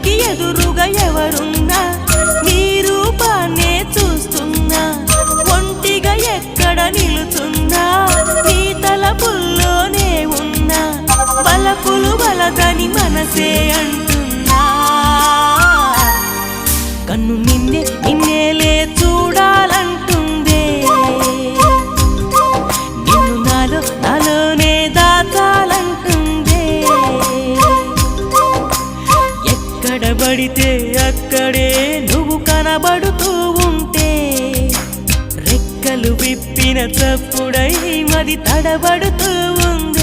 కంటికి ఎదురుగా ఎవరున్నా నీ రూపాన్నే చూస్తున్నా ఒంటిగా ఎక్కడ నిలుతున్నా నీ తలపుల్లోనే ఉన్నా బలపులు బలదని మనసే అంటున్నా కన్ను నిన్నేలే చూడాలంటుందే నిన్ను నాలోనే దాచాలంటుందే ఎక్కడ పడితే అక్కడే నువ్వు కనబడుతూ ఉంటే రెక్కలు విప్పిన చప్పుడై మది తడబడుతూ ఉంది